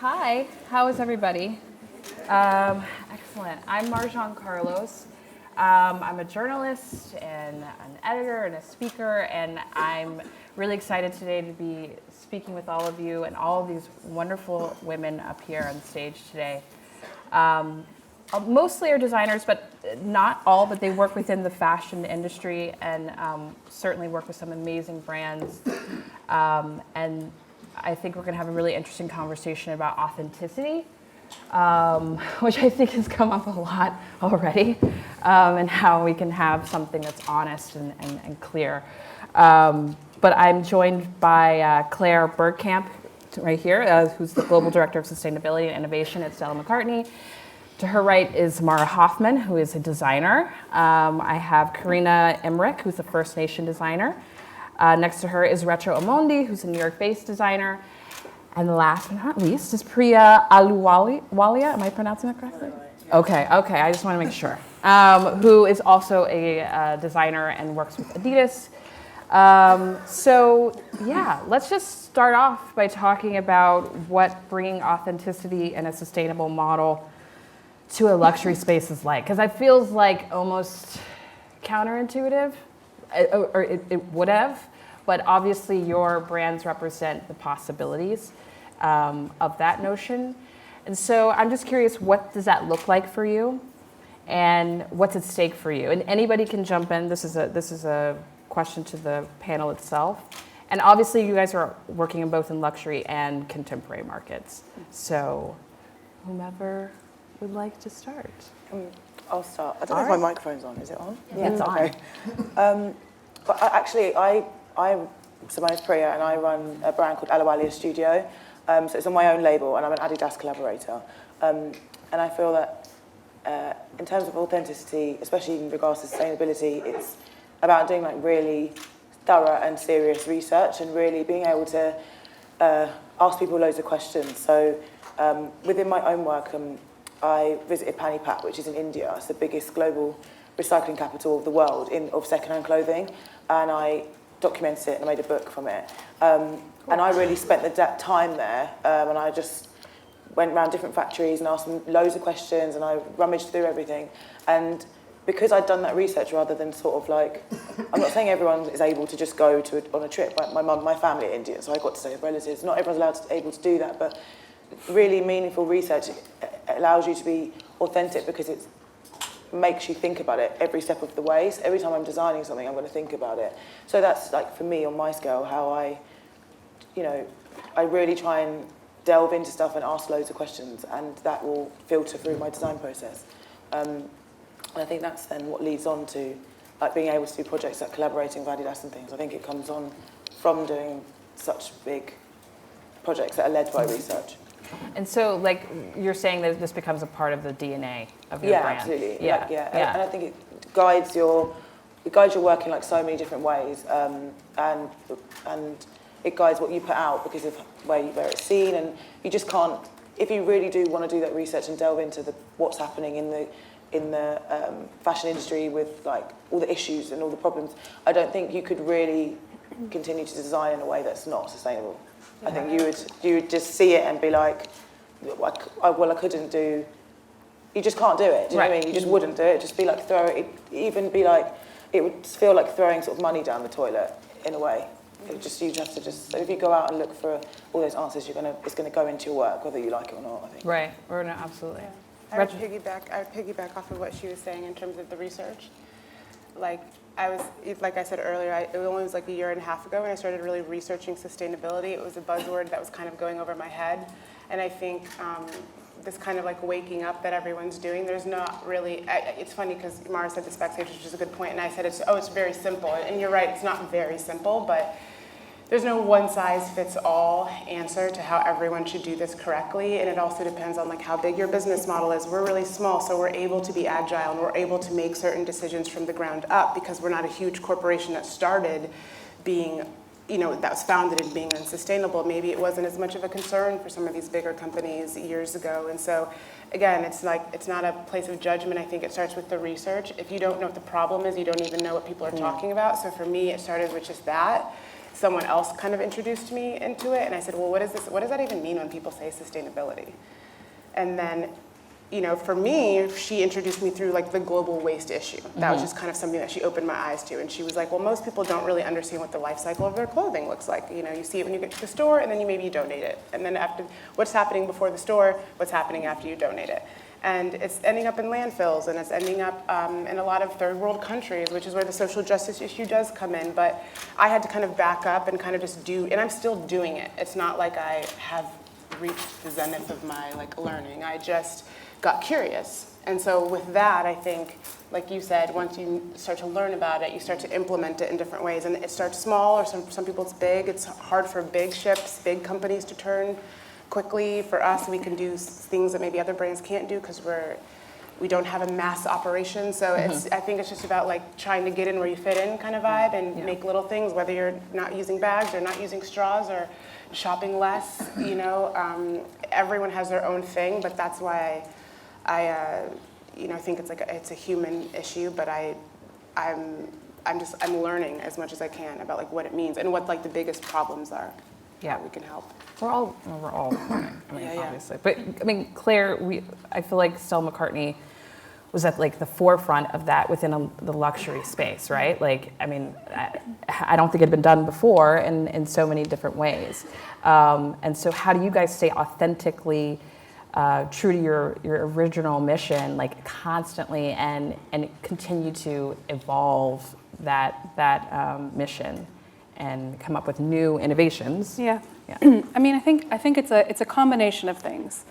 Hi, how is everybody? Excellent. I'm Marjan Carlos. I'm a journalist and an editor and a speaker, and I'm really excited today to be speaking with all of you and all of these wonderful women up here on stage today. Mostly are designers, but not all, but they work within the fashion industry and certainly work with some amazing brands. And I think we're going to have a really interesting conversation about authenticity, which I think has come up a lot already, and how we can have something that's honest and clear. But I'm joined by Claire Bergkamp right here, who's the Global Director of Sustainability and Innovation at Stella McCartney. To her right is Mara Hoffman, who is a designer. I have Karina Emmerich, who's a First Nation designer. Next to her is Retro Omondi, who's a New York-based designer. And last but not least is Priya Aluwalia. Am I pronouncing that correctly? Okay, I just want to make sure. Who is also a designer and works with Adidas. So yeah, let's just start off by talking about what bringing authenticity and a sustainable model to a luxury space is like. Because it feels like almost counterintuitive. Or it would have, but obviously your brands represent the possibilities of that notion. And so I'm just curious, what does that look like for you, and what's at stake for you? And anybody can jump in. This is a question to the panel itself. And obviously you guys are working in both in luxury and contemporary markets. So whomever would like to start. I'll start. I don't know if my microphone's on. Is it on? Yeah, it's on. But so my name's Priya, and I run a brand called Aluwalia Studio. So it's on my own label, and I'm an Adidas collaborator. And I feel that in terms of authenticity, especially in regards to sustainability, it's about doing like really thorough and serious research and really being able to ask people loads of questions. So within my own work, I visited Panipat, which is in India. It's the biggest global recycling capital of the world of second-hand clothing, and I documented it and I made a book from it. And I really spent the time there, and I just went around different factories and asked them loads of questions, and I rummaged through everything. And because I'd done that research, rather than sort of like, I'm not saying everyone is able to just go on a trip. My family are Indian, so I got to stay with relatives. Not everyone's able to do that, but really meaningful research allows you to be authentic because it makes you think about it every step of the way. So every time I'm designing something, I'm going to think about it. So that's like, for me, on my scale, how I really try and delve into stuff and ask loads of questions, and that will filter through my design process. And I think that's then what leads on to like being able to do projects like collaborating with Adidas and things. I think it comes on from doing such big projects that are led by research. And so, like, you're saying that this becomes a part of the DNA of your brand. Absolutely. Yeah, yeah. And I think it guides your work in like so many different ways, and it guides what you put out because of where it's seen. And you just can't, if you really do want to do that research and delve into what's happening in the fashion industry with like all the issues and all the problems, I don't think you could really continue to design in a way that's not sustainable. I think you would just see it and be like, I couldn't do. You just can't do it. Do you know what I mean? You just wouldn't do it. Just be like it would feel like throwing sort of money down the toilet in a way. You'd have to so if you go out and look for all those answers, it's gonna go into your work whether you like it or not. I think. Right. Or no, absolutely. Yeah. I would piggyback off of what she was saying in terms of the research. Like I said earlier, it only was like a year and a half ago when I started really researching sustainability. It was a buzzword that was kind of going over my head. And I think this kind of like waking up that everyone's doing, there's not really, it's funny because Mara said this backstage, which is a good point, and I said, it's very simple. And you're right, it's not very simple, but there's no one-size-fits-all answer to how everyone should do this correctly, and it also depends on like how big your business model is. We're really small, so we're able to be agile, and we're able to make certain decisions from the ground up because we're not a huge corporation that started being, that was founded in being unsustainable. Maybe it wasn't as much of a concern for some of these bigger companies years ago, and so again, it's not a place of judgment. I think it starts with the research. If you don't know what the problem is, you don't even know what people are talking about. So for me, it started with just that. someone else kind of introduced me into it, and I said, well, what is this? What does that even mean when people say sustainability? And then, you know, for me, she introduced me through like the global waste issue. That was just kind of something that she opened my eyes to. And she was like, well, most people don't really understand what the life cycle of their clothing looks like. You know, you see it when you get to the store, and then you donate it. And then after, what's happening before the store, what's happening after you donate it. And it's ending up in landfills, and it's ending up in a lot of third world countries, which is where the social justice issue does come in. But I had to kind of back up and kind of just do, and I'm still doing it. It's not like I have reached the zenith of my like learning. I just got curious. And so with that, I think, like you said, once you start to learn about it, you start to implement it in different ways. And it starts small, or some people it's big. It's hard for big ships, big companies to turn quickly. For us, we can do things that maybe other brands can't do because we don't have a mass operation. So I think it's just about like trying to get in where you fit in kind of vibe, and make little things, whether you're not using bags or not using straws or shopping less, you know. Everyone has their own thing, but that's why I you know, think it's a human issue, but I'm learning as much as I can about like what it means and what like the biggest problems are. Yeah, we can help. We're all learning. I mean, Yeah. obviously, but I mean, Claire, I feel like Stella McCartney was at like the forefront of that within the luxury space, right? Like, I mean, I don't think it had been done before in so many different ways. And so, how do you guys stay authentically true to your original mission, like constantly, and continue to evolve that mission and come up with new innovations? Yeah. I mean, I think it's a combination of things.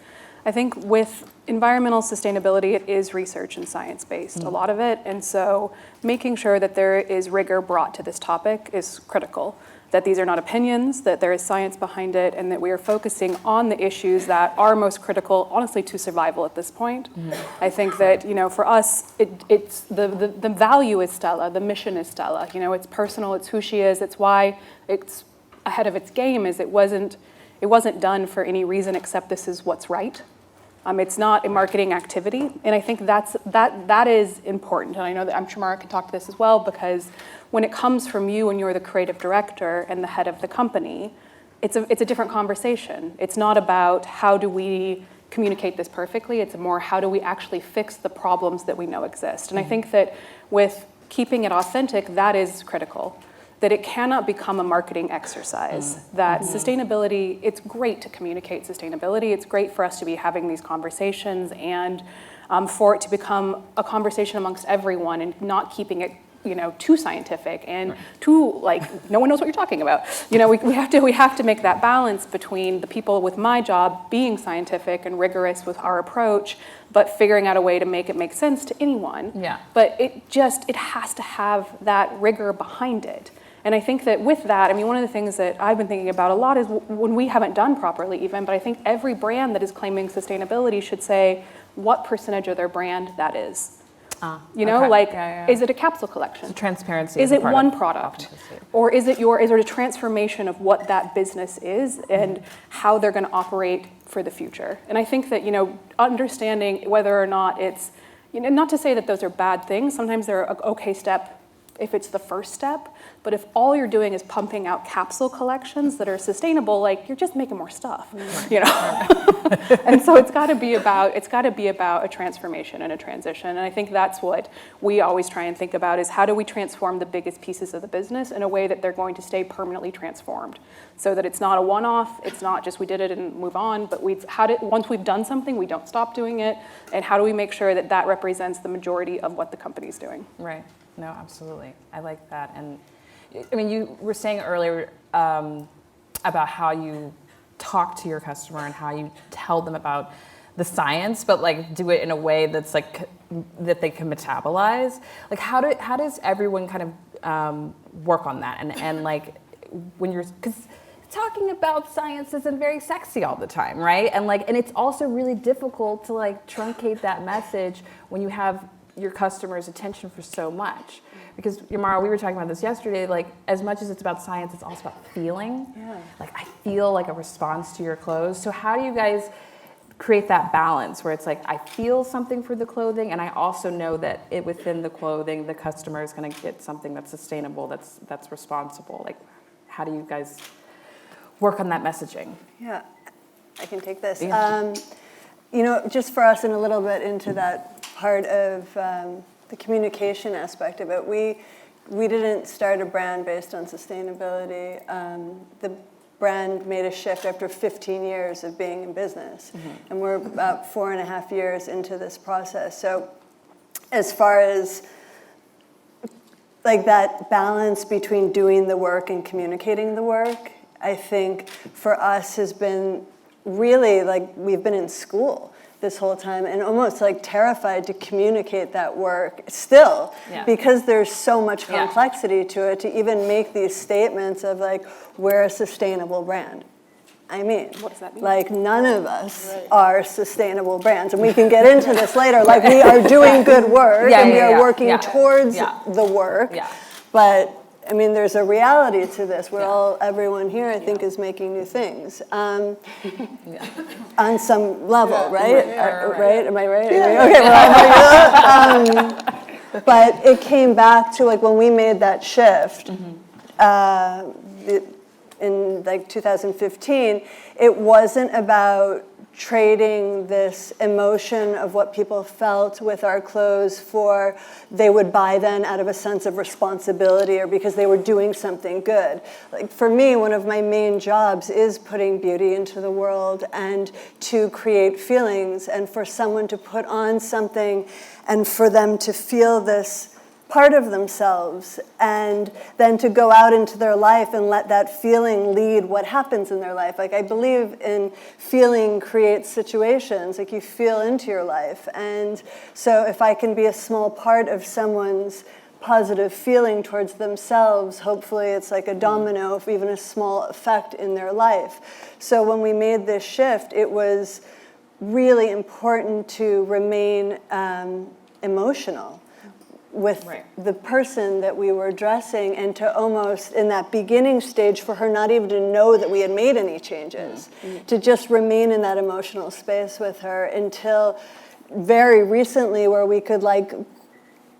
I think with environmental sustainability, it is research and science-based, a lot of it. And so making sure that there is rigor brought to this topic is critical. That these are not opinions, that there is science behind it, and that we are focusing on the issues that are most critical, honestly, to survival at this point. I think that, you know, for us, it's the value is Stella, the mission is Stella. You know, it's personal, it's who she is, it's why it's ahead of its game. Is it wasn't done for any reason except this is what's right. It's not a marketing activity, and I think that is important. And I know that I'm sure Mara can talk to this as well, because when it comes from you and you're the creative director and the head of the company, it's a different conversation. It's not about how do we communicate this perfectly. It's more how do we actually fix the problems that we know exist. And I think that with keeping it authentic, that is critical. That it cannot become a marketing exercise. That sustainability, it's great to communicate sustainability. It's great for us to be having these conversations, and for it to become a conversation amongst everyone, and not keeping it, you know, too scientific and too like no one knows what you're talking about. You know, we have to make that balance between the people with my job being scientific and rigorous with our approach, but figuring out a way to make it make sense to anyone. Yeah. But it has to have that rigor behind it. And I think that with that, I mean, one of the things that I've been thinking about a lot is when we haven't done properly even, but I think every brand that is claiming sustainability should say what percentage of their brand that is. You know, okay. like, is it a capsule collection? So transparency. Is a it part one of product? authenticity. Or is it a transformation of what that business is and how they're going to operate for the future? And I think that, you know, understanding whether or not it's, you know, not to say that those are bad things. Sometimes they're an okay step if it's the first step, but if all you're doing is pumping out capsule collections that are sustainable, like you're just making more stuff, you know. And so it's got to be about a transformation and a transition. And I think that's what we always try and think about is how do we transform the biggest pieces of the business in a way that they're going to stay permanently transformed, so that it's not a one-off, it's not just we did it and move on, but once we've done something, we don't stop doing it. And how do we make sure that that represents the majority of what the company's doing? Right. No, absolutely. I like that. And I mean, you were saying earlier about how you talk to your customer and how you tell them about the science, but like do it in a way that's like that they can metabolize. Like how does everyone kind of work on that? And like when you're, because talking about science isn't very sexy all the time, right? And it's also really difficult to like truncate that message when you have your customer's attention for so much. Because Yamara, we were talking about this yesterday, like as much as it's about science, it's also about feeling. Yeah. Like I feel like a response to your clothes. So how do you guys create that balance where it's like I feel something for the clothing and I also know that within the clothing the customer is going to get something that's sustainable, that's responsible? Like how do you guys work on that messaging? Yeah, I can take this. Yeah. Just for us and a little bit into that part of the communication aspect of it, we didn't start a brand based on sustainability. The brand made a shift after 15 years of being in business. And we're about 4.5 years into this process. So as far as like that balance between doing the work and communicating the work, I think for us has been really like we've been in school this whole time and almost like terrified to communicate that work still because there's so much complexity to it to even make these statements of like, we're a sustainable brand. I mean, What does that mean? like none of us are sustainable brands, and we can get into this later. Like we are doing good work and we are working towards the work, but I mean, there's a reality to this. Everyone here, I think, is making new things on some level, right? Right? Am I right? Okay, well, but it came back to like when we made that shift in like 2015. It wasn't about trading this emotion of what people felt with our clothes for they would buy then out of a sense of responsibility or because they were doing something good. Like for me, one of my main jobs is putting beauty into the world and to create feelings, and for someone to put on something and for them to feel this part of themselves and then to go out into their life and let that feeling lead what happens in their life. Like I believe in feeling creates situations, like you feel into your life. And so if I can be a small part of someone's positive feeling towards themselves, hopefully it's like a domino of even a small effect in their life. So when we made this shift, it was really important to remain emotional with the person that we were dressing, and to almost in that beginning stage for her not even to know that we had made any changes, to just remain in that emotional space with her until very recently, where we could like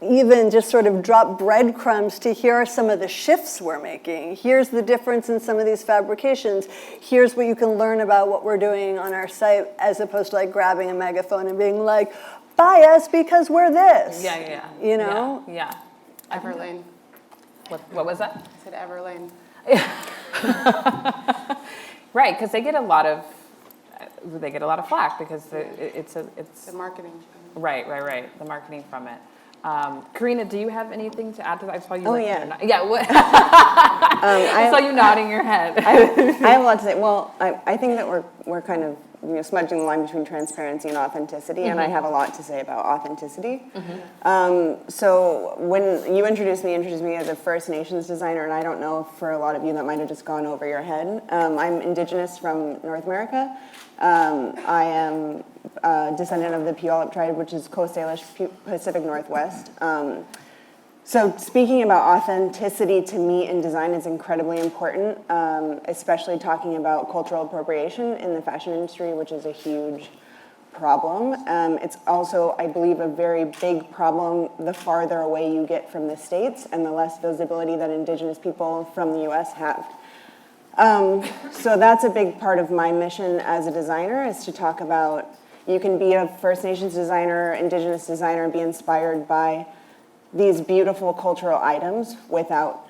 even just sort of drop breadcrumbs to here are some of the shifts we're making. Here's the difference in some of these fabrications. Here's what you can learn about what we're doing on our site, as opposed to like grabbing a megaphone and being like, buy us because we're this. You know? Everlane. What was that? I said Everlane. Right, because they get a lot of flack because it's The marketing. right, the marketing from it. Karina, do you have anything to add to that? I saw you. Oh, yeah. Yeah. What? I saw you nodding your head. I have a lot to say. Well, I think that we're kind of smudging the line between transparency and authenticity, and I have a lot to say about authenticity. So when you introduced me as a First Nations designer, and I don't know if for a lot of you that might have just gone over your head. I'm Indigenous from North America. I am a descendant of the Puyallup tribe, which is Coast Salish Pacific Northwest. So speaking about authenticity to me in design is incredibly important, especially talking about cultural appropriation in the fashion industry, which is a huge problem. It's also, I believe, a very big problem the farther away you get from the States and the less visibility that Indigenous people from the US have. So that's a big part of my mission as a designer, is to talk about, you can be a First Nations designer, Indigenous designer, and be inspired by these beautiful cultural items without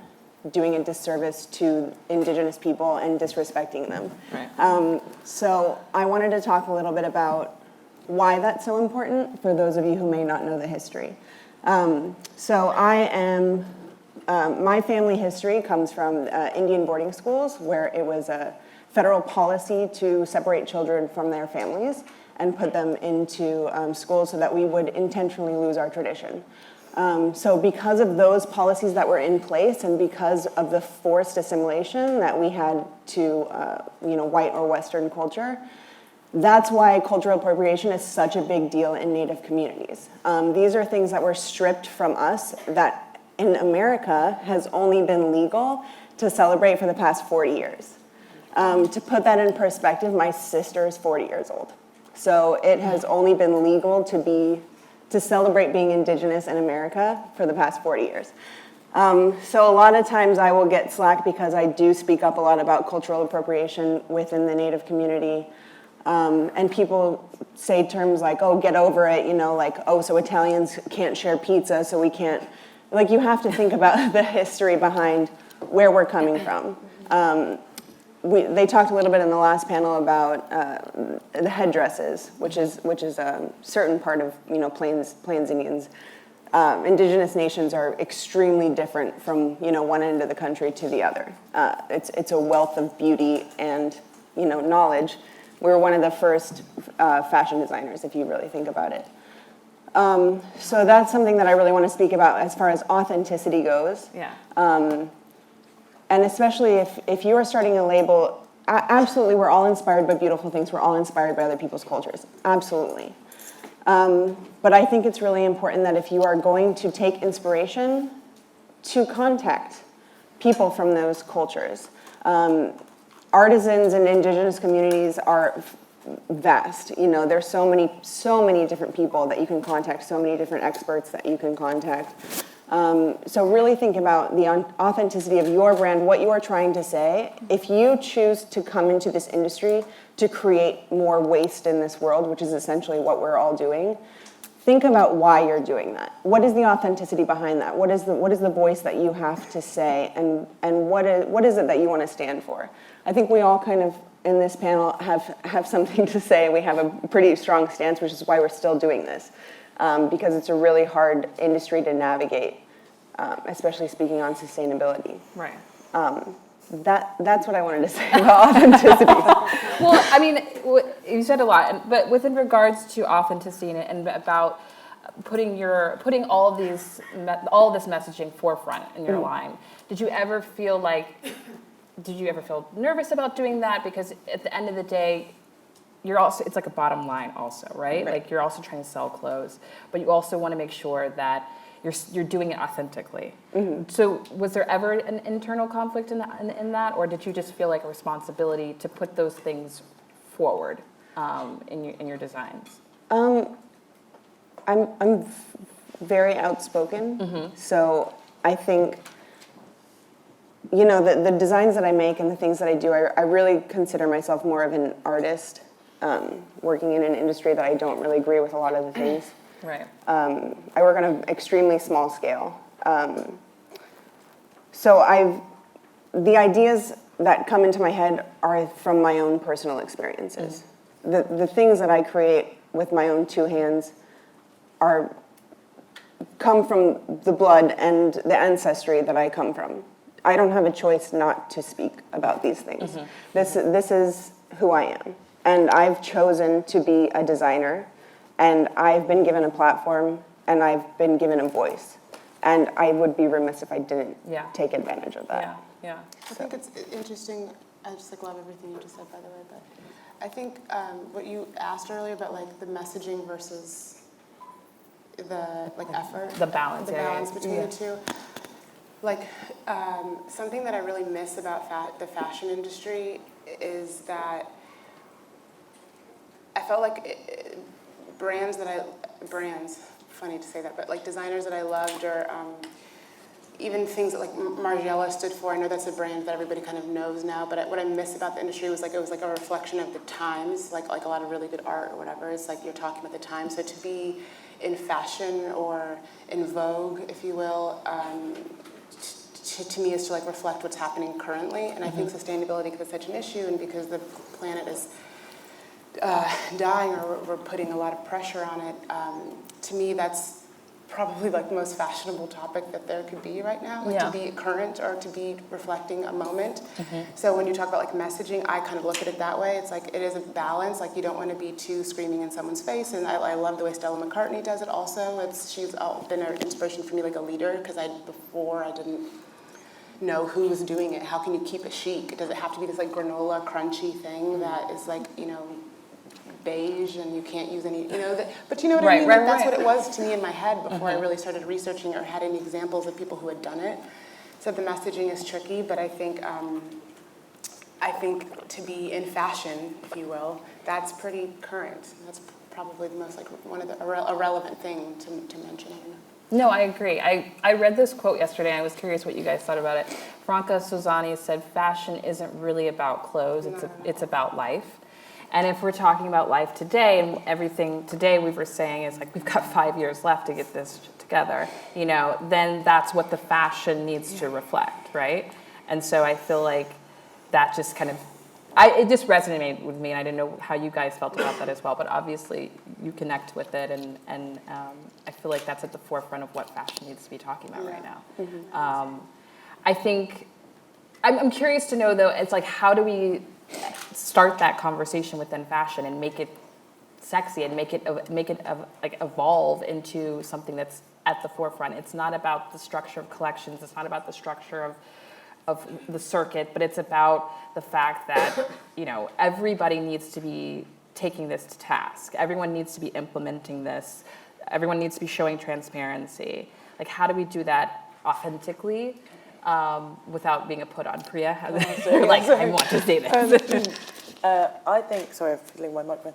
doing a disservice to Indigenous people and disrespecting them. Right. So I wanted to talk a little bit about why that's so important for those of you who may not know the history. So I am, my family history comes from Indian boarding schools, where it was a federal policy to separate children from their families and put them into schools so that we would intentionally lose our tradition. So because of those policies that were in place, and because of the forced assimilation that we had to white or Western culture, that's why cultural appropriation is such a big deal in Native communities. These are things that were stripped from us that in America has only been legal to celebrate for the past 40 years. To put that in perspective, my sister is 40 years old. So it has only been legal to celebrate being Indigenous in America for the past 40 years. So a lot of times I will get slack because I do speak up a lot about cultural appropriation within the Native community. And people say terms like, oh, get over it, you know, like, oh, so Italians can't share pizza, so we can't. Like, you have to think about the history behind where we're coming from. They talked a little bit in the last panel about the headdresses, which is a certain part of, you know, Plains Indians. Indigenous nations are extremely different from, you know, one end of the country to the other. It's a wealth of beauty and, you know, knowledge. We were one of the first fashion designers, if you really think about it. So that's something that I really want to speak about as far as authenticity goes. Yeah. And especially if you are starting a label, absolutely, we're all inspired by beautiful things. We're all inspired by other people's cultures. Absolutely. But I think it's really important that if you are going to take inspiration, to contact people from those cultures. Artisans and indigenous communities are vast. You know, there's so many different people that you can contact, so many different experts that you can contact. So really think about the authenticity of your brand, what you are trying to say. If you choose to come into this industry to create more waste in this world, which is essentially what we're all doing, think about why you're doing that. What is the authenticity behind that? What is the voice that you have to say, and what is it that you want to stand for? I think we all kind of in this panel have something to say. We have a pretty strong stance, which is why we're still doing this, because it's a really hard industry to navigate, especially speaking on sustainability. Right. That's what I wanted to say about authenticity. Well, I mean, you said a lot, but within regards to authenticity and about putting all of this messaging forefront in your line, did you ever feel nervous about doing that? Because at the end of the day, it's like a bottom line also, right? Like you're also trying to sell clothes, but you also want to make sure that you're doing it authentically. Mm-hmm. So was there ever an internal conflict in that, or did you just feel like a responsibility to put those things forward in your designs? I'm very outspoken, so I think, you know, the designs that I make and the things that I do, I really consider myself more of an artist, working in an industry that I don't really agree with a lot of the things. Right. I work on an extremely small scale. So the ideas that come into my head are from my own personal experiences. The things that I create with my own two hands come from the blood and the ancestry that I come from. I don't have a choice not to speak about these things. This is who I am. And I've chosen to be a designer, and I've been given a platform, and I've been given a voice. And I would be remiss if I didn't take advantage of that. Yeah. I think it's interesting. I just love everything you just said, by the way. But I think what you asked earlier about the messaging versus the effort, the balance, between the two. Something that I really miss about the fashion industry is that I felt like brands, funny to say that, but designers that I loved, or even things that Margiela stood for. I know that's a brand that everybody kind of knows now, but what I miss about the industry was it was a reflection of the times, like a lot of really good art or whatever. It's like you're talking about the time. So to be in fashion or in vogue, if you will, to me is to reflect what's happening currently. And I think sustainability, because it's such an issue and because the planet is dying, or we're putting a lot of pressure on it, to me that's probably the most fashionable topic that there could be right now, to be current or to be reflecting a moment. So when you talk about messaging, I kind of look at it that way. It's it is a balance. You don't want to be too screaming in someone's face. And I love the way Stella McCartney does it also. She's been an inspiration for me, a leader, because before I didn't know who was doing it. How can you keep it chic? Does it have to be this granola crunchy thing that is beige and you can't use any, but you know what I mean? That's what it was to me in my head before I really started researching or had any examples of people who had done it. So the messaging is tricky, but I think to be in fashion, if you will, that's pretty current. That's probably the most one of the a relevant thing to mention. No, I agree. I read this quote yesterday, and I was curious what you guys thought about it. Franca Sozzani said, fashion isn't really about clothes, it's about life. And if we're talking about life today, and everything today we were saying is like, we've got 5 years left to get this together, you know, then that's what the fashion needs to reflect, right? And so I feel like that just kind of, it just resonated with me, and I didn't know how you guys felt about that as well, but obviously you connect with it, and I feel like that's at the forefront of what fashion needs to be talking about right now. I think, I'm curious to know though, it's like, how do we start that conversation within fashion and make it sexy and make it like evolve into something that's at the forefront? It's not about the structure of collections, it's not about the structure of the circuit, but it's about the fact that, you know, everybody needs to be taking this to task. Everyone needs to be implementing this. Everyone needs to be showing transparency. Like, how do we do that authentically without being a put on? Priya, like, I want to say this. I think, sorry, I'm fiddling my microphone.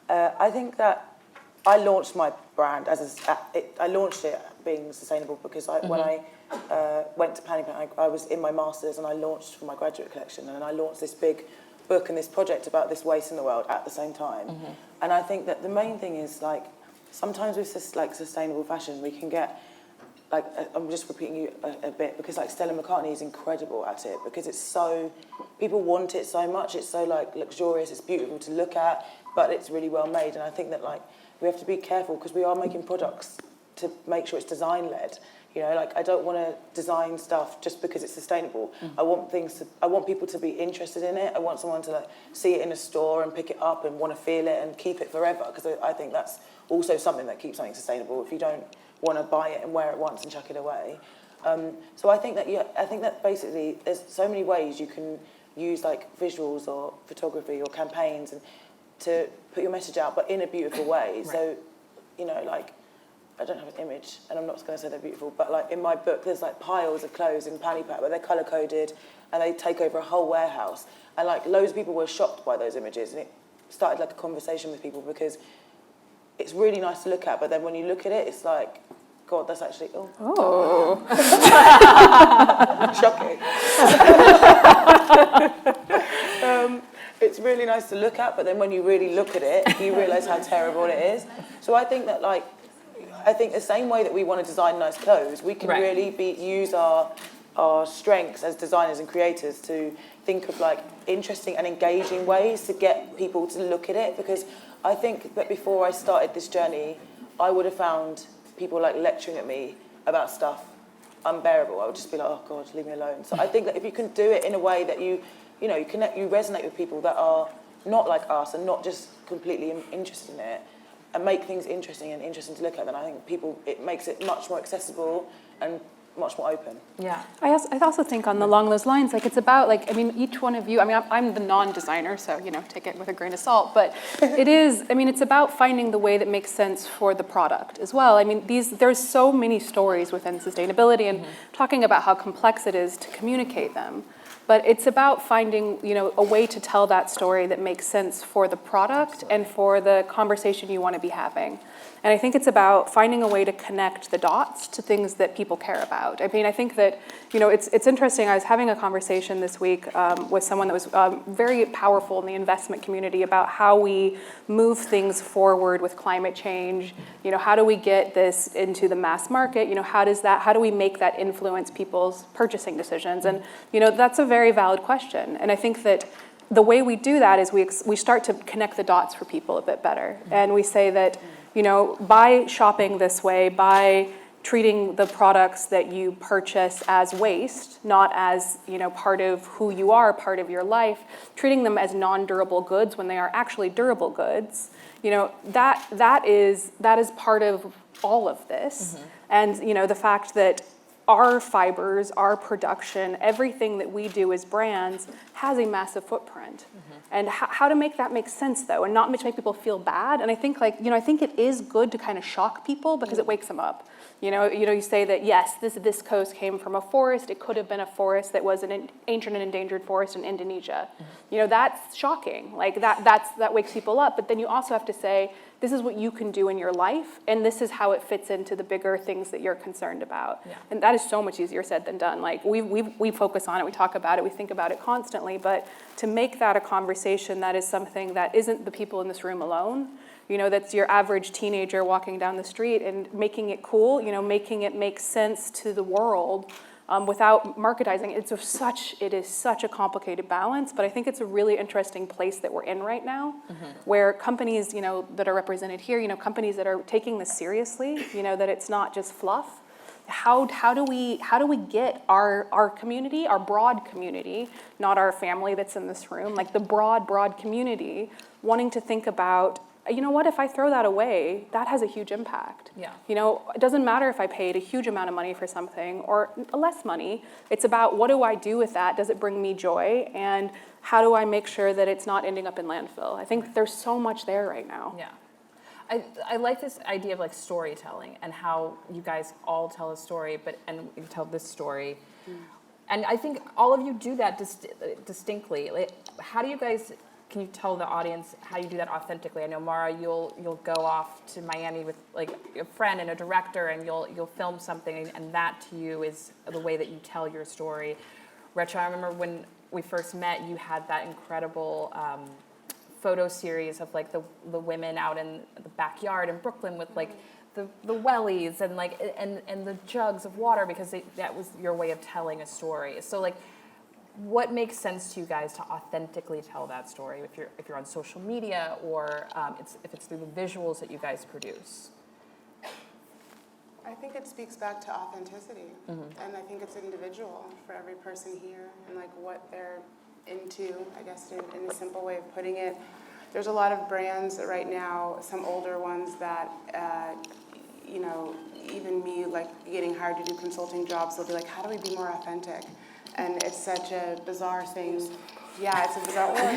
I think that I launched my brand I launched it being sustainable because when I went to planning, I was in my master's and I launched for my graduate collection, and I launched this big book and this project about this waste in the world at the same time. And I think that the main thing is, like, sometimes with sustainable fashion we can get, like, I'm just repeating you a bit, because like Stella McCartney is incredible at it, because it's so, people want it so much, it's so like luxurious, it's beautiful to look at, but it's really well made. And I think that, like, we have to be careful because we are making products to make sure it's design led. You know, like, I don't want to design stuff just because it's sustainable. I want people to be interested in it. I want someone to, like, see it in a store and pick it up and want to feel it and keep it forever, because I think that's also something that keeps something sustainable. If you don't want to buy it and wear it once and chuck it away. So I think that basically there's so many ways you can use, like, visuals or photography or campaigns and to put your message out, but in a beautiful way. Right. So, you know, like, I don't have an image, and I'm not going to say they're beautiful, but like in my book, there's like piles of clothes in Panny Pack, but they're color coded, and they take over a whole warehouse. And like loads of people were shocked by those images, and it started like a conversation with people, because it's really nice to look at, but then when you look at it, it's like, God, that's actually shocking. It's really nice to look at, but then when you really look at it, you realise how terrible it is. So I think that, like, the same way that we want to design nice clothes, we can really use our strengths as designers and creators to think of, like, interesting and engaging ways to get people to look at it. Because I think that before I started this journey, I would have found people, like, lecturing at me about stuff unbearable. I would just be like, oh God, leave me alone. So I think that if you can do it in a way that you resonate with people that are not like us and not just completely interested in it, and make things interesting to look at, then I think it makes it much more accessible and much more open. Yeah. I also think along those lines, like, it's about, like, I mean, each one of you, I mean, I'm the non-designer, so, you know, take it with a grain of salt, but it's about finding the way that makes sense for the product as well. I mean, there's so many stories within sustainability and talking about how complex it is to communicate them. But it's about finding, you know, a way to tell that story that makes sense for the product and for the conversation you want to be having. And I think it's about finding a way to connect the dots to things that people care about. I mean, I think that, you know, it's interesting. I was having a conversation this week with someone that was very powerful in the investment community about how we move things forward with climate change. You know, how do we get this into the mass market? You know, how do we make that influence people's purchasing decisions? And, you know, that's a very valid question. And I think that the way we do that is we start to connect the dots for people a bit better. And we say that, you know, by shopping this way, by treating the products that you purchase as waste, not as, you know, part of who you are, part of your life, treating them as non-durable goods when they are actually durable goods, you know, that is part of all of this. And, you know, the fact that our fibers, our production, everything that we do as brands has a massive footprint. And how to make that make sense, though, and not make people feel bad. And I think, I think it is good to kind of shock people because it wakes them up. You say that, yes, this coast came from a forest. It could have been a forest that was an ancient and endangered forest in Indonesia. That's shocking. That wakes people up. But then you also have to say, this is what you can do in your life, and this is how it fits into the bigger things that you're concerned about. Yeah. And that is so much easier said than done. We focus on it, we talk about it, we think about it constantly, but to make that a conversation that is something that isn't the people in this room alone, that's your average teenager walking down the street, and making it cool, making it make sense to the world without marketizing. It is such a complicated balance, but I think it's a really interesting place that we're in right now, where companies, that are represented here, companies that are taking this seriously, that it's not just fluff. How do we get our community, our broad community, not our family that's in this room, the broad community, wanting to think about, what if I throw that away? That has a huge impact. Yeah. It doesn't matter if I paid a huge amount of money for something or less money. It's about, what do I do with that? Does it bring me joy? And how do I make sure that it's not ending up in landfill? I think there's so much there right now. Yeah. I like this idea of storytelling and how you guys all tell a story, and you tell this story. And I think all of you do that distinctly. How do you guys... Can you tell the audience how you do that authentically? I know, Mara, you'll go off to Miami with a friend and a director, and you'll film something, and that to you is the way that you tell your story. Rachel, I remember when we first met, you had that incredible photo series of the women out in the backyard in Brooklyn with the wellies and the jugs of water, because that was your way of telling a story. So what makes sense to you guys to authentically tell that story, if you're on social media or if it's through the visuals that you guys produce? I think it speaks back to authenticity, and I think it's individual for every person here, and what they're into, I guess, in a simple way of putting it. There's a lot of brands right now, some older ones that, even me, getting hired to do consulting jobs, they'll be like, how do we be more authentic? And it's such a bizarre thing. Yeah, it's a bizarre one.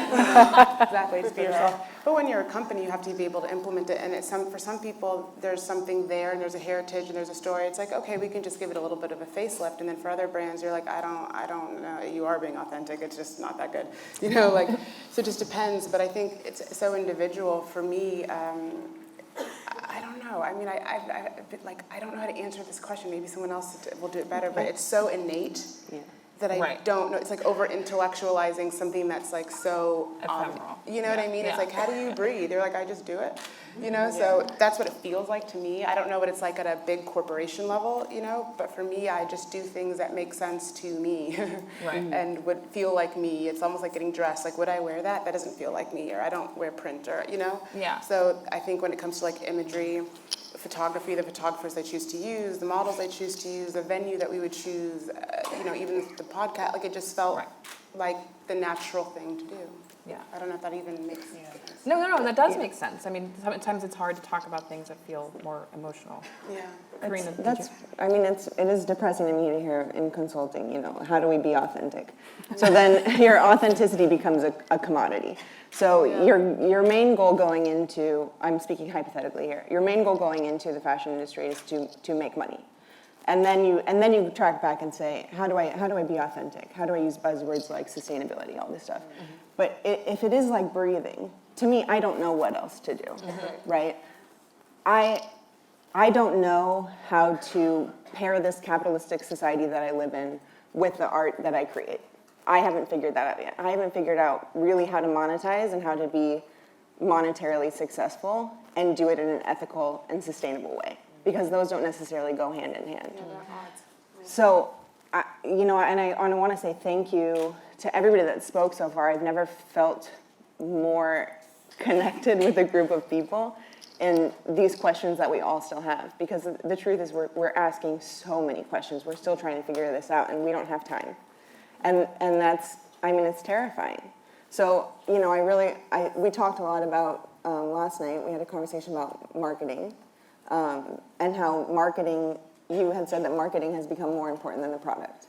Exactly, just be yourself. But when you're a company, you have to be able to implement it. And for some people, there's something there, and there's a heritage, and there's a story. It's okay, we can just give it a little bit of a facelift. And then for other brands, you're I don't know, you are being authentic. It's just not that good, So it just depends. But I think it's so individual. For me, I don't know. I mean, I don't know how to answer this question. Maybe someone else will do it better. But it's so innate. Yeah. That I don't know. It's over-intellectualizing something that's so ephemeral. You know what I mean? Yeah. It's how do you breathe? You're I just do it. So that's what it feels like to me. I don't know what it's like at a big corporation level, but for me, I just do things that make sense to me and would feel like me. It's almost like getting dressed. Would I wear that? That doesn't feel like me, or I don't wear print, or, Yeah. So I think when it comes to imagery, photography, the photographers I choose to use, the models I choose to use, the venue that we would choose, even the podcast, it just felt like the natural thing to do. Yeah. I don't know if that even makes sense. No, that does make sense. I mean, sometimes it's hard to talk about things that feel more emotional. Yeah. Karina, it is depressing to me to hear in consulting, how do we be authentic? So then your authenticity becomes a commodity. So your main goal going into, I'm speaking hypothetically here, your main goal going into the fashion industry is to make money. And then you track back and say, how do I be authentic? How do I use buzzwords like sustainability, all this stuff? Mm-hmm. But if it is like breathing, to me, I don't know what else to do, right? I don't know how to pair this capitalistic society that I live in with the art that I create. I haven't figured that out yet. I haven't figured out really how to monetize and how to be monetarily successful and do it in an ethical and sustainable way, because those don't necessarily go hand in hand. So, I want to say thank you to everybody that spoke so far. I've never felt more connected with a group of people in these questions that we all still have, because the truth is we're asking so many questions. We're still trying to figure this out, and we don't have time. And that's, it's terrifying. So, we talked a lot about, last night, we had a conversation about marketing, and how marketing, you had said that marketing has become more important than the product.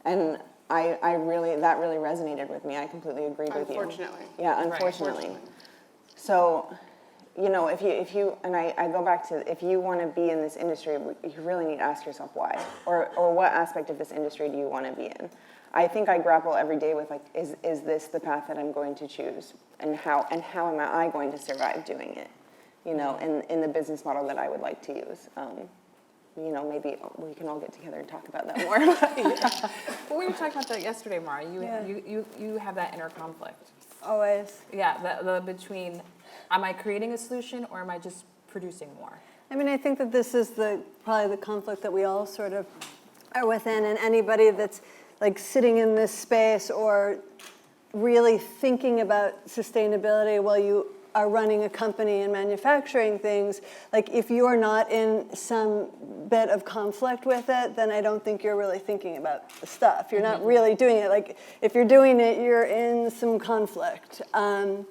And I really, that really resonated with me. I completely agreed with you. Unfortunately. Yeah, unfortunately. So, you know, if you, and I go back to, if you want to be in this industry, you really need to ask yourself why, or what aspect of this industry do you want to be in? I think I grapple every day with, like, is this the path that I'm going to choose, and how am I going to survive doing it, you know, in the business model that I would like to use. You know, maybe we can all get together and talk about that more. Well, we were talking about that yesterday, Mara. Yeah. You have that inner conflict. Always. Yeah, the between, am I creating a solution or am I just producing more? I mean, I think that this is probably the conflict that we all sort of are within, and anybody that's like sitting in this space or really thinking about sustainability while you are running a company and manufacturing things, like if you're not in some bit of conflict with it, then I don't think you're really thinking about the stuff. You're not really doing it. Like if you're doing it, you're in some conflict. And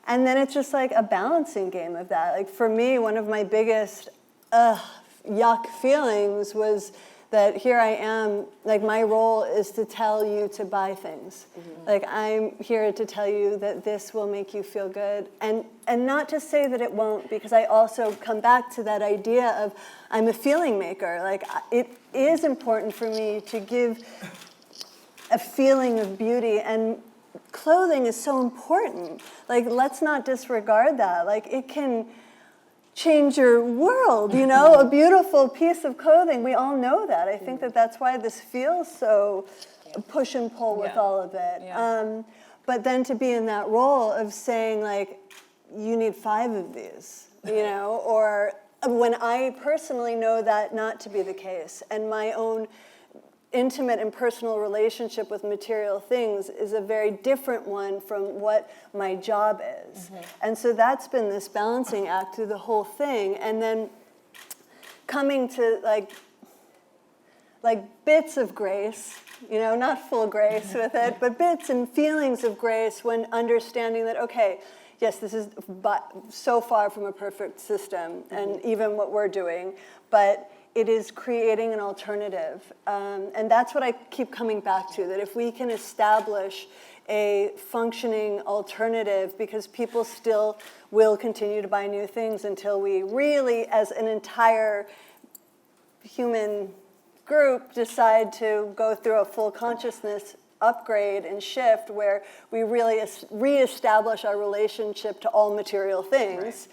then it's just like a balancing game of that. Like for me, one of my biggest yuck feelings was that here I am, like my role is to tell you to buy things. Like I'm here to tell you that this will make you feel good. And not to say that it won't, because I also come back to that idea of I'm a feeling maker. Like it is important for me to give a feeling of beauty, and clothing is so important. Like let's not disregard that. Like it can change your world, you know, a beautiful piece of clothing. We all know that. I think that that's why this feels so push and pull with all of it. Yeah. But then to be in that role of saying, like, you need 5 of these, you know, or when I personally know that not to be the case, and my own intimate and personal relationship with material things is a very different one from what my job is. And so that's been this balancing act through the whole thing. And then coming to like bits of grace, you know, not full grace with it, but bits and feelings of grace when understanding that, okay, yes, this is so far from a perfect system, and even what we're doing, but it is creating an alternative. And that's what I keep coming back to, that if we can establish a functioning alternative, because people still will continue to buy new things until we really, as an entire human group, decide to go through a full consciousness upgrade and shift where we really reestablish our relationship to all material things,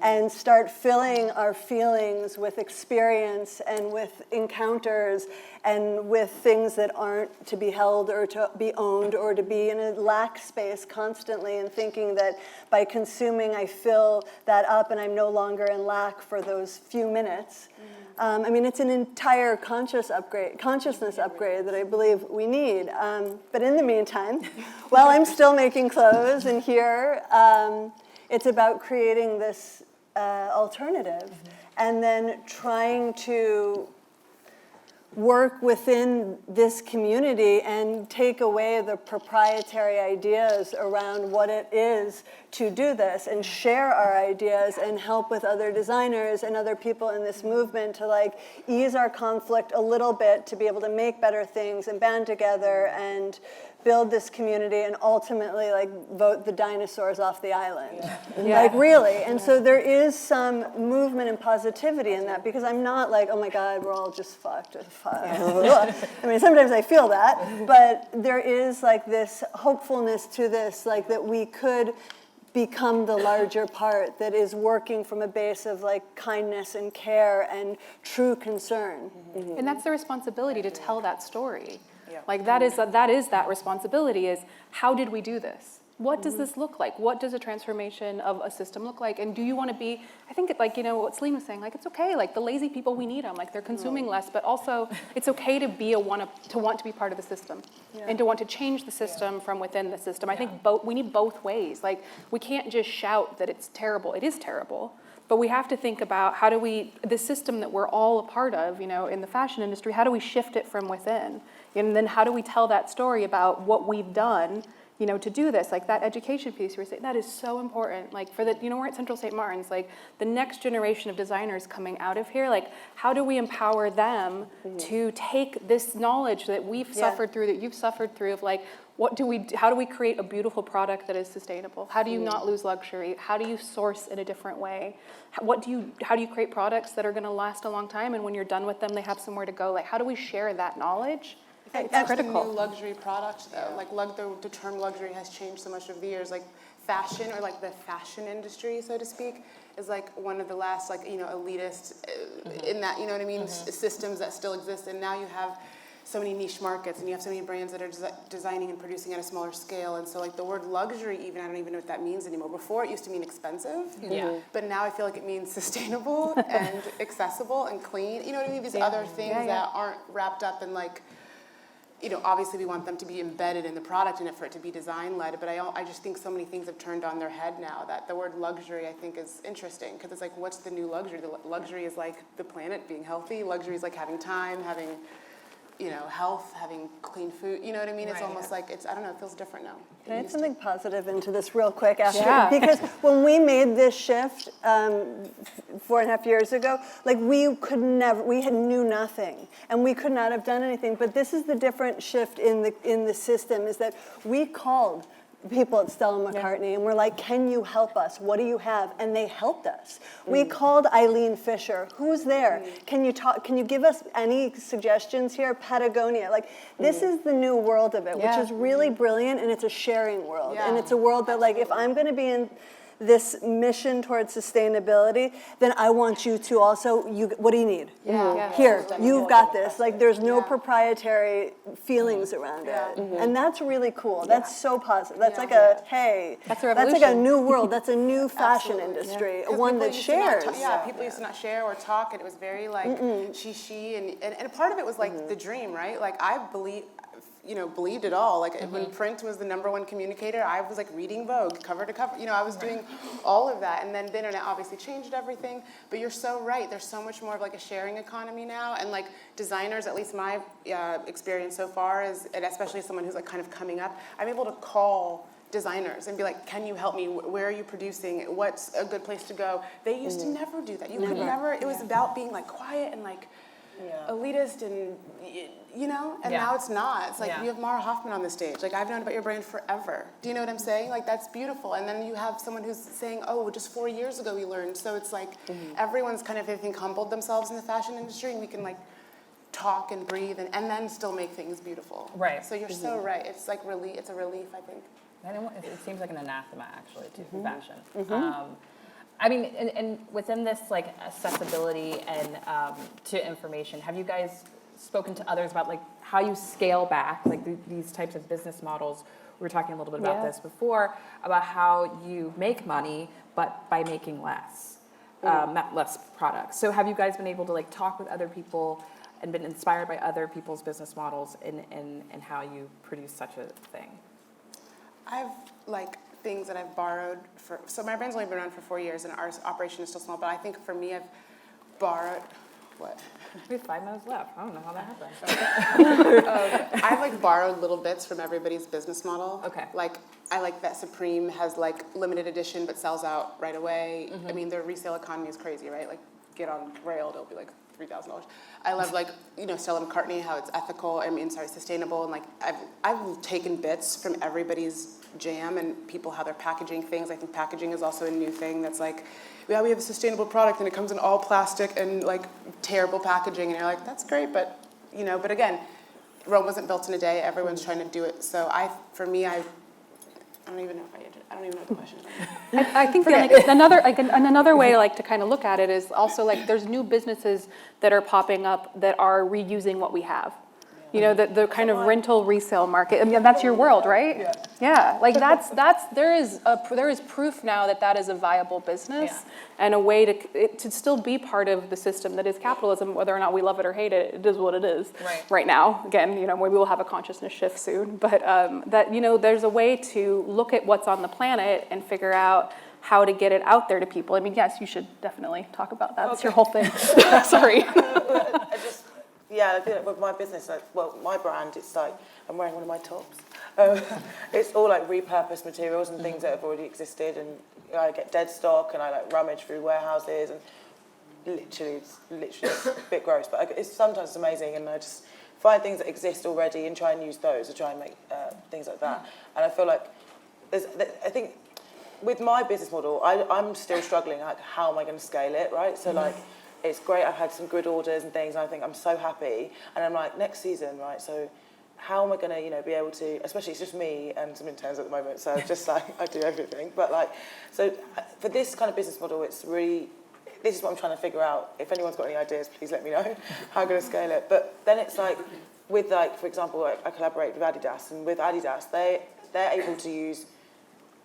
and start filling our feelings with experience and with encounters and with things that aren't to be held or to be owned or to be in a lack space constantly, and thinking that by consuming I fill that up and I'm no longer in lack for those few minutes. I mean, it's an entire consciousness upgrade that I believe we need. But in the meantime, while I'm still making clothes and here, it's about creating this alternative, and then trying to work within this community and take away the proprietary ideas around what it is to do this, and share our ideas and help with other designers and other people in this movement to like ease our conflict a little bit, to be able to make better things and band together and build this community and ultimately like vote the dinosaurs off the island. Like really. And so there is some movement and positivity in that, because I'm not like, oh my God, we're all just fucked. I mean, sometimes I feel that, but there is like this hopefulness to this, like that we could become the larger part that is working from a base of like kindness and care and true concern. And that's the responsibility, to tell that story. Like that is that responsibility, is how did we do this? What does this look like? What does a transformation of a system look like? And do you want to be, I think like, you know, what Celine was saying, like it's okay, like the lazy people, we need them, like they're consuming less, but also it's okay to be want to be part of the system, and to want to change the system from within the system. I think we need both ways. Like we can't just shout that it's terrible. It is terrible. But we have to think about how do we, the system that we're all a part of, you know, in the fashion industry, how do we shift it from within? And then how do we tell that story about what we've done to do this, like that education piece you were saying, that is so important. Like for the, we're at Central St. Martin's, like the next generation of designers coming out of here, like how do we empower them to take this knowledge that we've suffered through, that you've suffered through, of like, how do we create a beautiful product that is sustainable? How do you not lose luxury? How do you source in a different way? How do you create products that are gonna last a long time, and when you're done with them, they have somewhere to go? Like, how do we share that knowledge? I think that's the new luxury product, though. Like, the term luxury has changed so much over the years. Like, fashion, or like the fashion industry, so to speak, is like one of the last, like, elitist in that, what I mean, systems that still exist. And now you have so many niche markets, and you have so many brands that are designing and producing at a smaller scale. And so, like, the word luxury, even, I don't even know what that means anymore. Before, it used to mean expensive. But now I feel like it means sustainable and accessible and clean. You know what I mean? These other things that aren't wrapped up in, like, obviously we want them to be embedded in the product and for it to be design-led, but I just think so many things have turned on their head now that the word luxury, I think, is interesting, because it's like, what's the new luxury? The luxury is like the planet being healthy. Luxury is like having time, having, health, having clean food. You know what I mean? It's almost like, I don't know, it feels different now. Can I add something positive into this real quick after? Yeah. Because when we made this shift 4.5 years ago, like we knew nothing, and we could not have done anything. But this is the different shift in the system, is that we called people at Stella McCartney and we're like, can you help us? What do you have? And they helped us. We called Eileen Fisher. Who's there? Can you give us any suggestions here? Patagonia. Like, this is the new world of it, which is really brilliant, and it's a sharing world. And it's a world that, like, if I'm going to be in this mission towards sustainability, then I want you to also, what do you need? Here, you've got this. Like, there's no proprietary feelings around it. And that's really cool. That's so positive. That's like that's a revolution. That's like a new world. That's a new fashion industry, one that shares. People used to not share or talk, and it was very like she, and part of it was like the dream, right? Like, I believed it all. Like, when print was the #1 communicator, I was like reading Vogue cover to cover. I was doing all of that. And then the internet obviously changed everything. But you're so right. There's so much more of like a sharing economy now. And like designers, at least my experience so far is, and especially someone who's like kind of coming up, I'm able to call designers and be like, can you help me? Where are you producing? What's a good place to go? They used to never do that. You could never. It was about being like quiet and like elitist and and now it's not. It's like you have Mara Hoffman on the stage. Like, I've known about your brand forever. Do you know what I'm saying? Like, that's beautiful. And then you have someone who's saying, oh, just 4 years ago we learned. So it's like everyone's kind of, I think, humbled themselves in the fashion industry, and we can like talk and breathe and then still make things beautiful. Right. So you're so right. It's like it's a relief, I think. It seems like an anathema, actually, to fashion. I mean, and within this, like, accessibility and to information, have you guys spoken to others about, like, how you scale back, like, these types of business models? We were talking a little bit about this before, about how you make money, but by making less, less products. So have you guys been able to, like, talk with other people and been inspired by other people's business models in how you produce such a thing? I've, like, things that I've borrowed so my brand's only been around for 4 years, and our operation is still small, but I think for me, I've borrowed, what? We have 5 minutes left. I don't know how that happened. I've like borrowed little bits from everybody's business model. Okay. Like, I like that Supreme has like limited edition but sells out right away. I mean, their resale economy is crazy, right? Like, get on Grailed, it'll be like $3,000. I love, like, Stella McCartney, how it's ethical, sustainable, and like I've taken bits from everybody's jam and people, how they're packaging things. I think packaging is also a new thing that's like, we have a sustainable product and it comes in all plastic and like terrible packaging, and you're like, that's great, but but again, Rome wasn't built in a day. Everyone's trying to do it. So I don't even know if I don't even know what the question is. I think another way to kind of look at it is also like there's new businesses that are popping up that are reusing what we have. The kind of rental resale market. I mean, that's your world, right? Yeah. Like there is proof now that is a viable business and a way to still be part of the system that is capitalism, whether or not we love it or hate it. It is what it is. Right now. Again, maybe we'll have a consciousness shift soon, but there's a way to look at what's on the planet and figure out how to get it out there to people. I mean, yes, you should definitely talk about that. That's your whole thing. Sorry. I feel like with my business, my brand, it's like I'm wearing one of my tops. It's all like repurposed materials and things that have already existed, and I get dead stock and I like rummage through warehouses, and literally it's a bit gross, but it's sometimes amazing, and I just find things that exist already and try and use those to try and make things like that. And I feel like I think with my business model, I'm still struggling, like, how am I going to scale it, right? So like, it's great, I've had some good orders and things, and I think I'm so happy, and I'm like, next season, right, so how am I going to, you know, be able to, especially it's just me and some interns at the moment, so just like, I do everything, but like, so for this kind of business model, it's really, this is what I'm trying to figure out. If anyone's got any ideas, please let me know how I'm going to scale it. But then it's like, with like, for example, I collaborate with Adidas, and with Adidas, they're able to use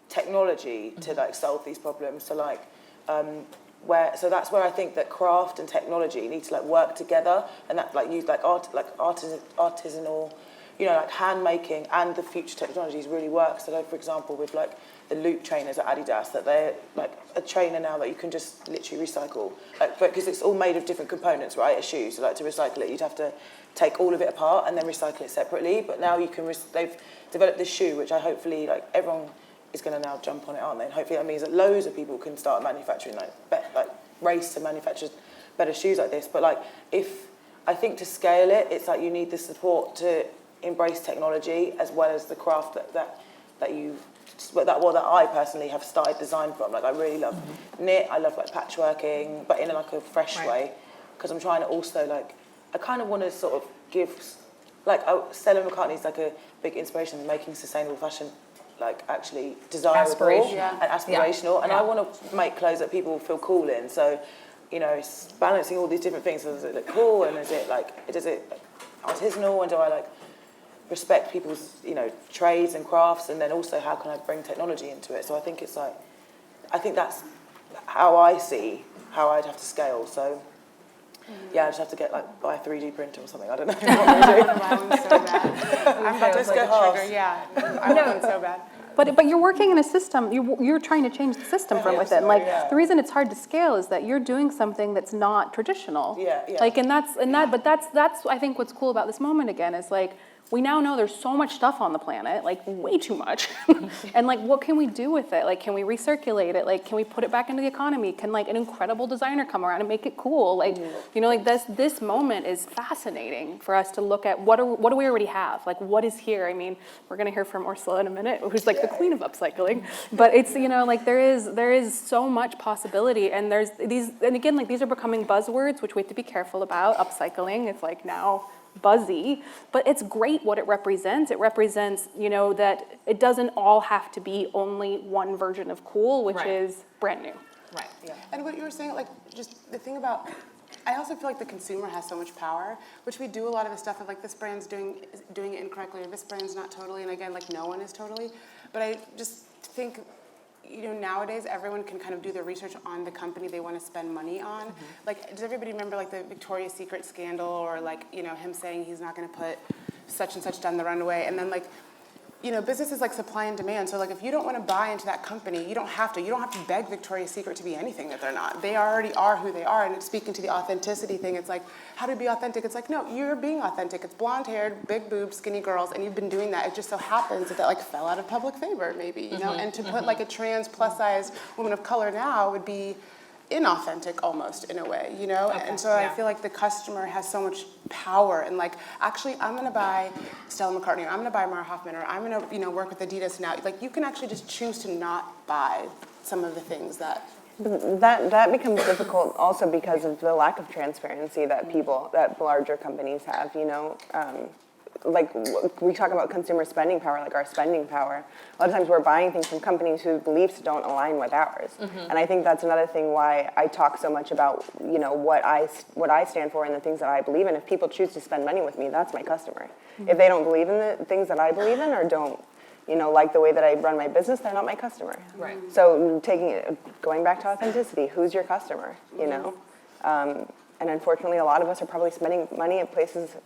technology to like solve these problems. So like, so that's where I think that craft and technology need to like work together, and that like use like artisanal, you know, like hand making and the future technologies really work. So like, for example, with like the Loop trainers at Adidas, that they're like a trainer now that you can just literally recycle, like, but because it's all made of different components, right? A shoe, so like to recycle it, you'd have to take all of it apart and then recycle it separately. But now you can, they've developed this shoe, which I hopefully, like, everyone is going to now jump on it, aren't they? And hopefully that means that loads of people can start manufacturing, like race to manufacture better shoes like this. But like, I think to scale it, it's like you need the support to embrace technology as well as the craft that I personally have started design from. Like, I really love knit, I love like patchworking, but in like a fresh way, because I'm trying to also like, I kind of want to sort of give, like, Stella McCartney's like a big inspiration in making sustainable fashion like actually desirable and aspirational, and I want to make clothes that people feel cool in. So, you know, it's balancing all these different things. So does it look cool, and is it artisanal, and do I like respect people's, you know, trades and crafts, and then also how can I bring technology into it? So I think it's like, I think that's how I see how I'd have to scale. So yeah, I just have to buy a 3D printer or something. I don't know what I'm going to do. Buy one so bad. I'm about to go halves. Yeah, I want one so bad. But you're working in a system, you're trying to change the system from within. The reason it's hard to scale is that you're doing something that's not traditional. Yeah. Like, but that's I think what's cool about this moment again is like, we now know there's so much stuff on the planet, like way too much. And like, what can we do with it? Like, can we recirculate it? Like, can we put it back into the economy? Can like an incredible designer come around and make it cool? Like, you know, like this moment is fascinating for us to look at what do we already have? Like, what is here? I mean, we're gonna hear from Ursula in a minute, who's like the queen of upcycling. But it's, you know, like there is so much possibility, and there's these, and again, like these are becoming buzzwords, which we have to be careful about. Upcycling, it's like now buzzy, but it's great what it represents. It represents, you know, that it doesn't all have to be only one version of cool, which is brand new. Right. Yeah. And what you were saying, like, just the thing about, I also feel like the consumer has so much power, which we do a lot of the stuff of like, this brand's doing it incorrectly, or this brand's not totally, and again, like, no one is totally. But I just think, you know, nowadays everyone can kind of do their research on the company they want to spend money on. Like, does everybody remember like the Victoria's Secret scandal, or like, you know, him saying he's not going to put such and such down the runway, and then like, you know, business is like supply and demand. So like, if you don't want to buy into that company, you don't have to beg Victoria's Secret to be anything that they're not. They already are who they are. And it's speaking to the authenticity thing. It's like, how to be authentic? It's like, no, you're being authentic. It's blonde-haired, big boobs, skinny girls, and you've been doing that. It just so happens that like fell out of public favor, maybe, you know. And to put like a trans plus-size woman of color now would be inauthentic almost, in a way, you know. And so I feel like the customer has so much power, and like, actually, I'm going to buy Stella McCartney, or I'm going to buy Mara Hoffman, or I'm going to, you know, work with Adidas now. Like, you can actually just choose to not buy some of the things that becomes difficult also because of the lack of transparency that larger companies have, you know. Like, we talk about consumer spending power, like our spending power. A lot of times we're buying things from companies whose beliefs don't align with ours. And I think that's another thing why I talk so much about, you know, what I stand for and the things that I believe in. If people choose to spend money with me, that's my customer. If they don't believe in the things that I believe in, or don't, you know, like the way that I run my business, they're not my customer. Right. So going back to authenticity, who's your customer, you know? And unfortunately, a lot of us are probably spending money at places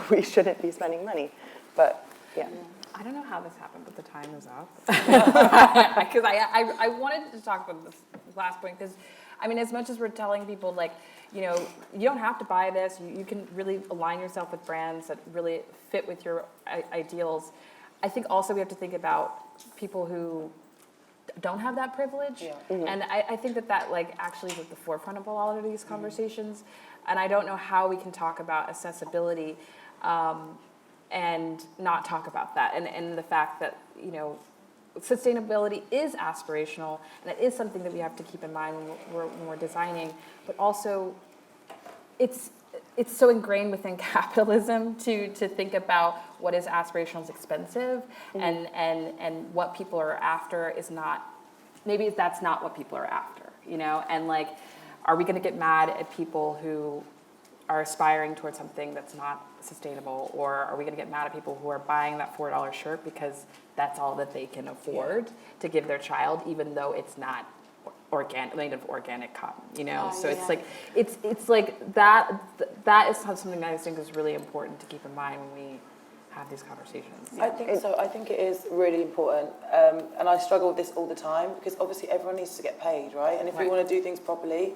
we shouldn't be spending money, but yeah. I don't know how this happened, but the time is up. Because I wanted to talk about this last point, because I mean, as much as we're telling people, like, you know, you don't have to buy this, you can really align yourself with brands that really fit with your ideals. I think also we have to think about people who don't have that privilege. Yeah. And I think that like actually is at the forefront of a lot of these conversations. And I don't know how we can talk about accessibility and not talk about that. And the fact that, you know, sustainability is aspirational, and it is something that we have to keep in mind when we're designing, but also it's so ingrained within capitalism to think about what is aspirational is expensive, and what people are after is not, maybe that's not what people are after, you know? And like, are we gonna get mad at people who are aspiring towards something that's not sustainable, or are we gonna get mad at people who are buying that $4 shirt because that's all that they can afford to give their child, even though it's not made of organic cotton, you know? So it's like, it's like that is something that I think is really important to keep in mind when we have these conversations. I think so. I think it is really important, and I struggle with this all the time because obviously everyone needs to get paid, right? And if we want to do things properly,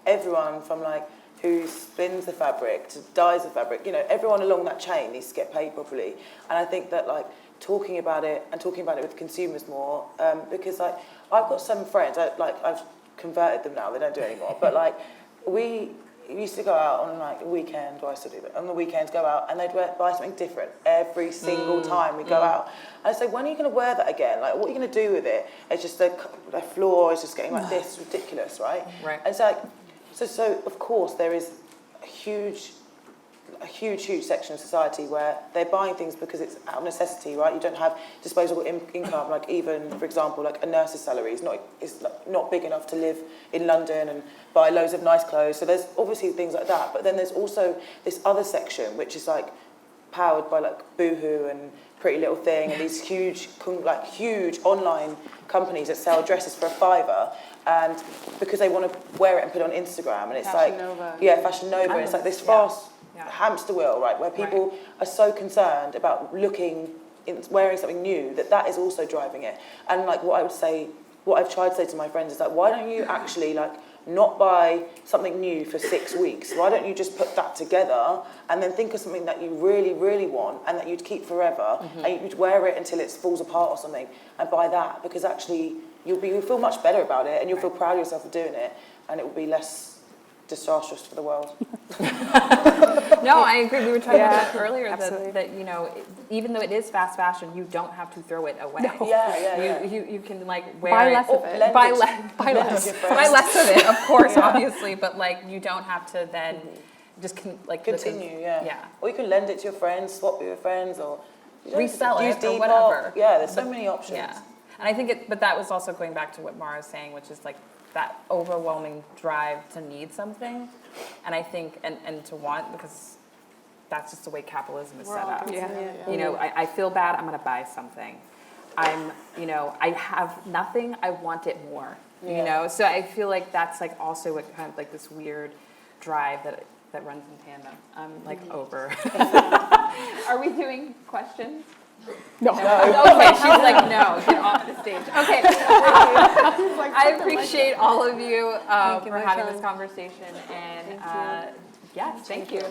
everyone from like who spins the fabric to dyes the fabric, you know, everyone along that chain needs to get paid properly. And I think that like talking about it with consumers more, because like I've got some friends, I've converted them now, they don't do it anymore, but like we used to go out on like a weekend, or I still do, but on the weekends go out and they'd buy something different every single time we go out. And I say, when are you going to wear that again? Like, what are you going to do with it? It's just the floor is just getting like this, ridiculous, right? Right. And it's like, so of course there is a huge section of society where they're buying things because it's out of necessity, right? You don't have disposable income, like even, for example, like a nurse's salary is not big enough to live in London and buy loads of nice clothes. So there's obviously things like that. But then there's also this other section, which is like powered by like Boohoo and Pretty Little Thing and these huge online companies that sell dresses for $5, and because they want to wear it and put it on Instagram, and it's Fashion Nova. Fashion Nova, and it's like this fast hamster wheel, right, where people are so concerned about wearing something new that is also driving it. And like what I've tried to say to my friends is like, why don't you actually like not buy something new for 6 weeks? Why don't you just put that together and then think of something that you really, really want and that you'd keep forever, and you'd wear it until it falls apart or something, and buy that, because actually you'll feel much better about it, and you'll feel proud of yourself for doing it, and it will be less disastrous for the world. No, I agree. We were talking about that earlier, absolutely. that you know, even though it is fast fashion, you don't have to throw it away. No. You can like wear Buy it. less of it. Buy less of it, of course, obviously, but like you don't have to then just Continue, yeah. Or you can lend it to your friends, swap with your friends, or Resell use it or Depop. whatever. Yeah, there's so many options. Yeah, and I think but that was also going back to what Mara was saying, which is like that overwhelming drive to need something, and I think and to want, because that's just the way capitalism is set up. You know, I feel bad, I'm gonna buy something. I have nothing, I want it more. You know, so I feel like that's like also what kind of like this weird drive that runs in tandem. I'm like over. Are we doing questions? No. Okay, she's like, no, get off the stage. Okay. I appreciate all of you for having this conversation, and yes, thank you.